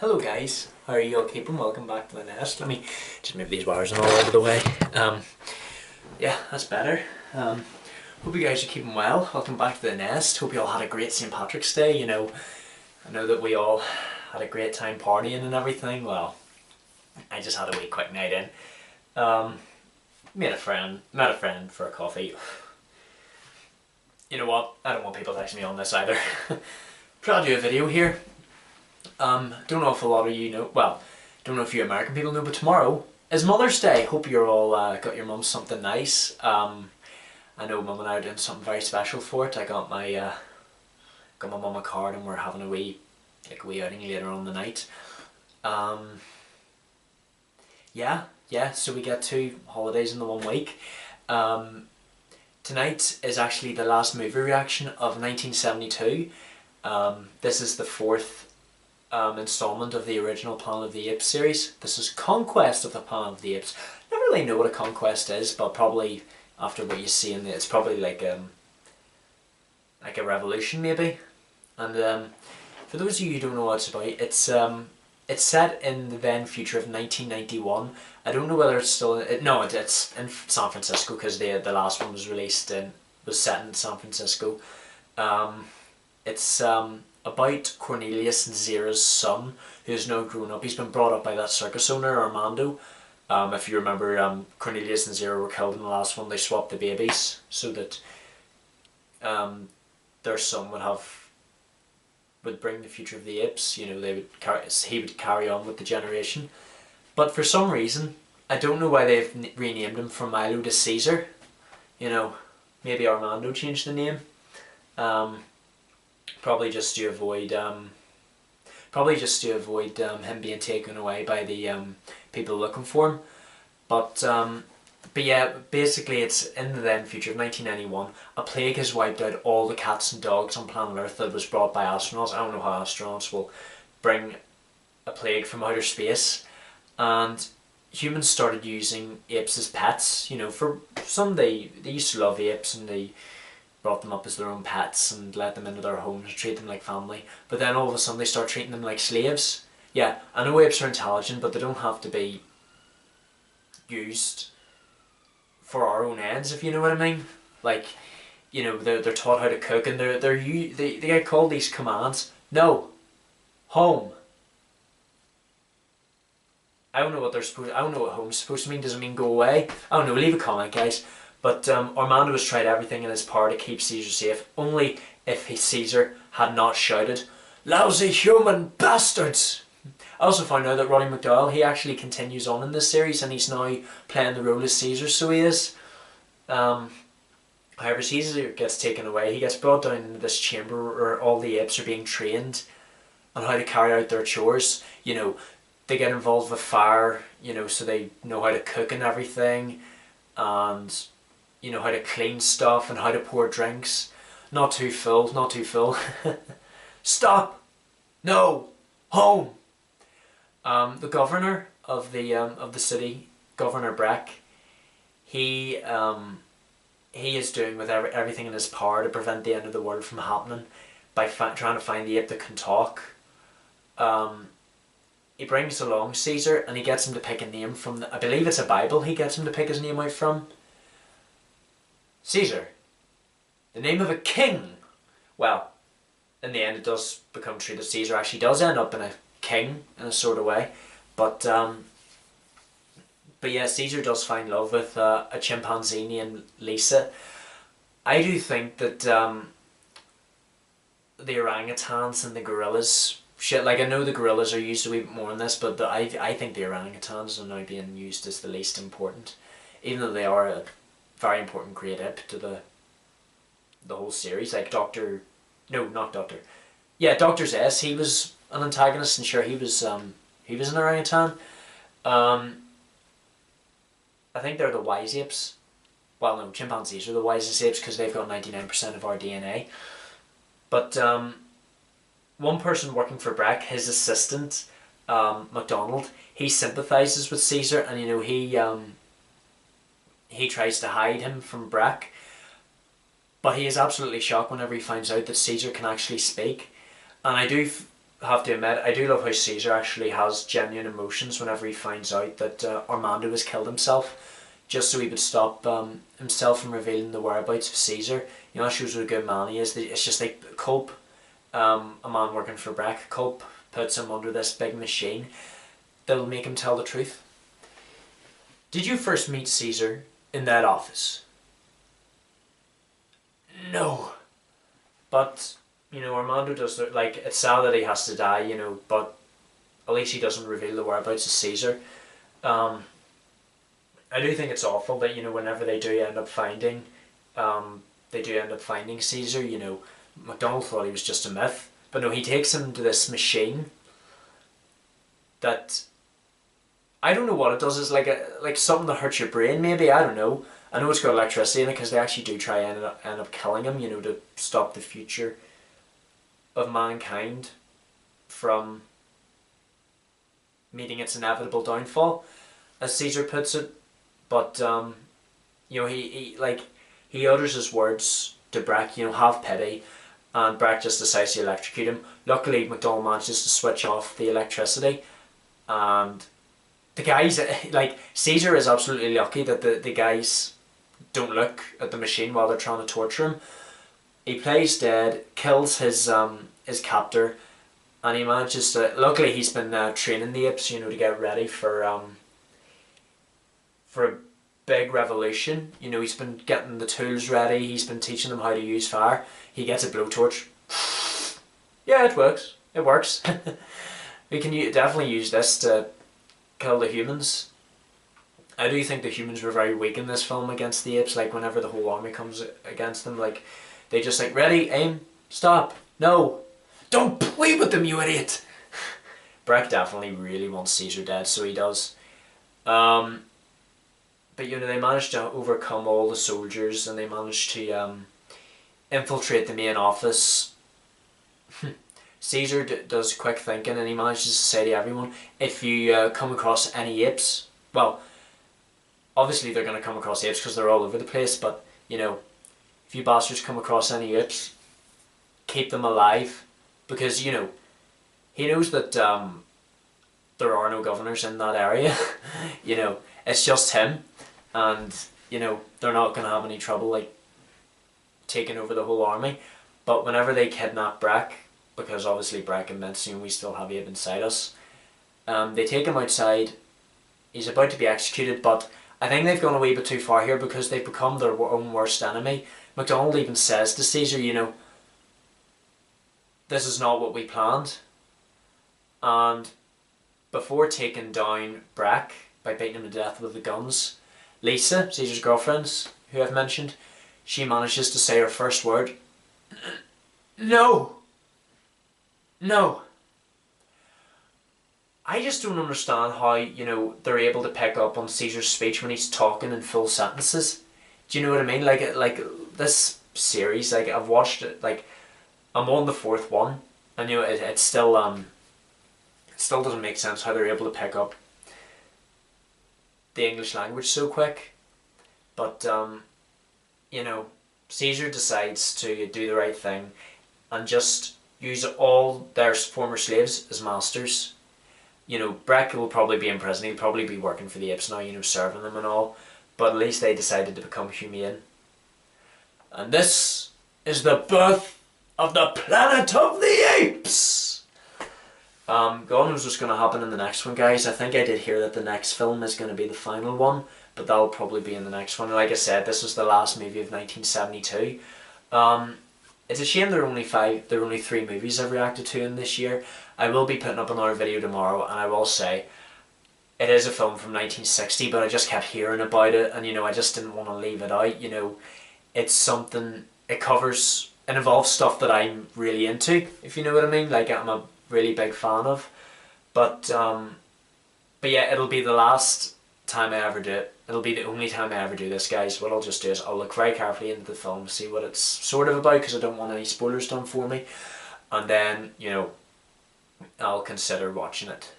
Hello guys, how are you all keeping? Welcome back to the nest. Let me just move these wires and all out of the way. Yeah, that's better. Hope you guys are keeping well. Welcome back to the nest. Hope you all had a great St. Patrick's Day. I know that we all had a great time partying and everything. Well, I just had a wee quick night in. Met a friend for a coffee. You know what? I don't want people texting me on this either. Try to do a video here. Don't know if a lot of you know, well, don't know if you American people know, but tomorrow is Mother's Day. Hope you're all got your mum something nice. I know mum and I are doing something very special for it. I got my mum a card and we're having a wee outing later on the night. Yeah, so we get 2 holidays in the 1 week. Tonight is actually the last movie reaction of 1972. This is the 4th installment of the original Planet of the Apes series. This is Conquest of the Planet of the Apes. Never really know what a conquest is, but probably after what you see in it, it's probably like a revolution maybe. And for those of you who don't know what it's about, it's set in the then future of 1991. I don't know whether it's still it's in San Francisco because the last one was set in San Francisco. It's about Cornelius and Zira's son, who's now grown up. He's been brought up by that circus owner, Armando. If you remember, Cornelius and Zira were killed in the last one. They swapped the babies so that their son would bring the future of the apes. He would carry on with the generation. But for some reason, I don't know why they've renamed him from Milo to Caesar. Maybe Armando changed the name. Probably just to avoid him being taken away by the people looking for him. But yeah, basically it's in the then future of 1991. A plague has wiped out all the cats and dogs on planet Earth that was brought by astronauts. I don't know how astronauts will bring a plague from outer space. And humans started using apes as pets. For some they used to love apes and they brought them up as their own pets and let them into their homes and treat them like family. But then all of a sudden they start treating them like slaves. Yeah, I know apes are intelligent, but they don't have to be used for our own ends, if you know what I mean. They're taught how to cook and they get called these commands. No, home. I don't know what home's supposed to mean. Does it mean go away? I don't know. Leave a comment, guys. But Armando has tried everything in his power to keep Caesar safe. Only if Caesar had not shouted, "Lousy human bastards!" I also found out that Roddy McDowall, he actually continues on in this series and he's now playing the role of Caesar, so he is. However, Caesar gets taken away. He gets brought down into this chamber where all the apes are being trained on how to carry out their chores. They get involved with fire, so they know how to cook and everything. And how to clean stuff and how to pour drinks. Not too full. Stop! No! Home! The governor of the city, Governor Breck, he is doing with everything in his power to prevent the end of the world from happening by trying to find the ape that can talk. He brings along Caesar and he gets him to pick a name from I believe it's a Bible he gets him to pick his name out from. Caesar, the name of a king. Well, in the end it does become true that Caesar actually does end up in a king in a sort of way. But yeah, Caesar does find love with a chimpanzee named Lisa. I do think that the orangutans and the gorillas, I know the gorillas are used a wee bit more in this, but I think the orangutans are now being used as the least important, even though they are a very important great ape to the whole series. Like Dr. Zess, he was an antagonist, and sure he was an orangutan. I think they're the wise apes. Well, no, chimpanzees are the wisest apes because they've got 99% of our DNA. But one person working for Breck, his assistant, MacDonald, he sympathises with Caesar, and he tries to hide him from Breck, but he is absolutely shocked whenever he finds out that Caesar can actually speak. And I do have to admit, I do love how Caesar actually has genuine emotions whenever he finds out that Armando has killed himself, just so he would stop himself from revealing the whereabouts of Caesar. You know, that shows what a good man he is. It's just like Culp, a man working for Breck. Culp puts him under this big machine that'll make him tell the truth. Did you first meet Caesar in that office? No. But, you know, Armando does, like, it's sad that he has to die, you know, but at least he doesn't reveal the whereabouts of Caesar. I do think it's awful that, you know, whenever they do end up finding Caesar, you know, MacDonald thought he was just a myth. But no, he takes him to this machine that, I don't know what it does. It's like something that hurts your brain, maybe. I don't know. I know it's got electricity in it because they actually do try and end up killing him, you know, to stop the future of mankind from meeting its inevitable downfall, as Caesar puts it. But you know, he utters his words to Breck, you know, have pity, and Breck just decides to electrocute him. Luckily, MacDonald manages to switch off the electricity, and the guys, like, Caesar is absolutely lucky that the guys don't look at the machine while they're trying to torture him. He plays dead, kills his captor, and he manages to. Luckily, he's been training the apes, you know, to get ready for a big revolution. You know, he's been getting the tools ready. He's been teaching them how to use fire. He gets a blowtorch. Yeah, it works. It works. We can definitely use this to kill the humans. I do think the humans were very weak in this film against the apes. Like, whenever the whole army comes against them, like, they just like, ready, aim, stop, no, don't play with them, you idiot. Breck definitely really wants Caesar dead, so he does. But, you know, they managed to overcome all the soldiers, and they managed to infiltrate the main office. Caesar does quick thinking, and he manages to say to everyone, if you come across any apes, well, obviously they're going to come across apes because they're all over the place, but, you know, if you bastards come across any apes, keep them alive, because, you know, he knows that there are no governors in that area. You know, it's just him, and, you know, they're not going to have any trouble, like, taking over the whole army. But whenever they kidnap Breck, because obviously Breck admits, you know, we still have Abe inside us, they take him outside. He's about to be executed, but I think they've gone a wee bit too far here because they've become their own worst enemy. MacDonald even says to Caesar, you know, this is not what we planned. And before taking down Breck by beating him to death with the guns, Lisa, Caesar's girlfriend, who I've mentioned, she manages to say her first word. No. No. I just don't understand how, you know, they're able to pick up on Caesar's speech when he's talking in full sentences. Do you know what I mean? Like this series, like, I've watched it, like, I'm on the fourth one, and, you know, it still doesn't make sense how they're able to pick up the English language so quick. But, you know, Caesar decides to do the right thing and just use all their former slaves as masters. You know, Breck will probably be in prison, he'll probably be working for the apes now, you know, serving them and all, but at least they decided to become humane. And this is the birth of the Planet of the Apes! God knows what's going to happen in the next one, guys. I think I did hear that the next film is going to be the final one, but that'll probably be in the next one. Like I said, this was the last movie of 1972. It's a shame there are only 3 movies I've reacted to in this year. I will be putting up another video tomorrow, and I will say it is a film from 1960, but I just kept hearing about it, and, you know, I just didn't want to leave it out. You know, it's something, it involves stuff that I'm really into, if you know what I mean, like, I'm a really big fan of. But yeah, it'll be the last time I ever do it. It'll be the only time I ever do this, guys. What I'll just do is I'll look very carefully into the film, see what it's sort of about, because I don't want any spoilers done for me, and then, you know, I'll consider watching it.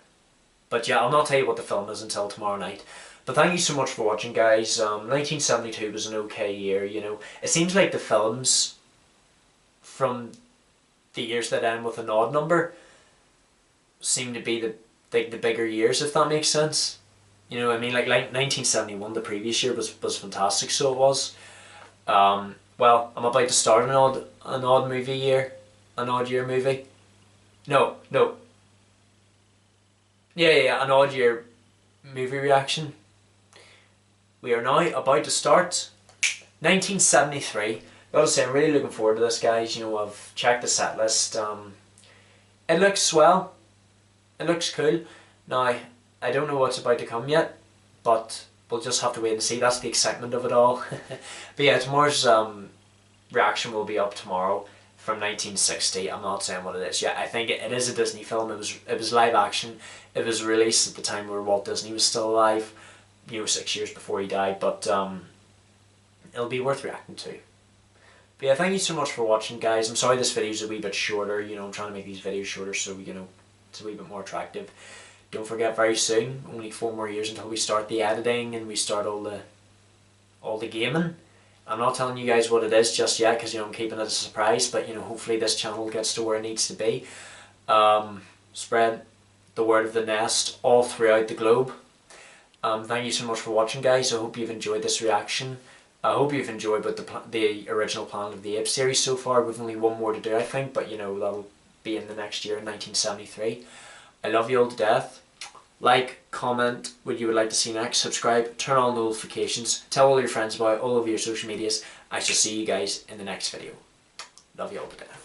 But yeah, I'll not tell you what the film is until tomorrow night. But thank you so much for watching, guys. 1972 was an okay year, you know. It seems like the films from the years that end with an odd number seem to be the bigger years, if that makes sense. You know what I mean? Like 1971, the previous year was fantastic, so it was. Well, I'm about to start an odd movie year, an odd year movie. No, no, yeah, an odd year movie reaction. We are now about to start 1973. Gotta say, I'm really looking forward to this, guys. You know, I've checked the set list. It looks swell. It looks cool. Now, I don't know what's about to come yet, but we'll just have to wait and see. That's the excitement of it all. But yeah, tomorrow's reaction will be up tomorrow from 1960. I'm not saying what it is yet. I think it is a Disney film. It was live action. It was released at the time where Walt Disney was still alive. You know, 6 years before he died. But it'll be worth reacting to. But yeah, thank you so much for watching, guys. I'm sorry this video's a wee bit shorter. You know, I'm trying to make these videos shorter so, you know, it's a wee bit more attractive. Don't forget, very soon, only 4 more years until we start the editing and we start all the gaming. I'm not telling you guys what it is just yet because, you know, I'm keeping it a surprise, but, you know, hopefully this channel gets to where it needs to be. Spread the word of the nest all throughout the globe. Thank you so much for watching, guys. I hope you've enjoyed this reaction. I hope you've enjoyed the original Planet of the Apes series so far. We've only one more to do, I think, but, you know, that'll be in the next year, in 1973. I love you all to death. Like, comment what you would like to see next, subscribe, turn on notifications, tell all your friends about it all over your social medias. I shall see you guys in the next video. Love you all to death.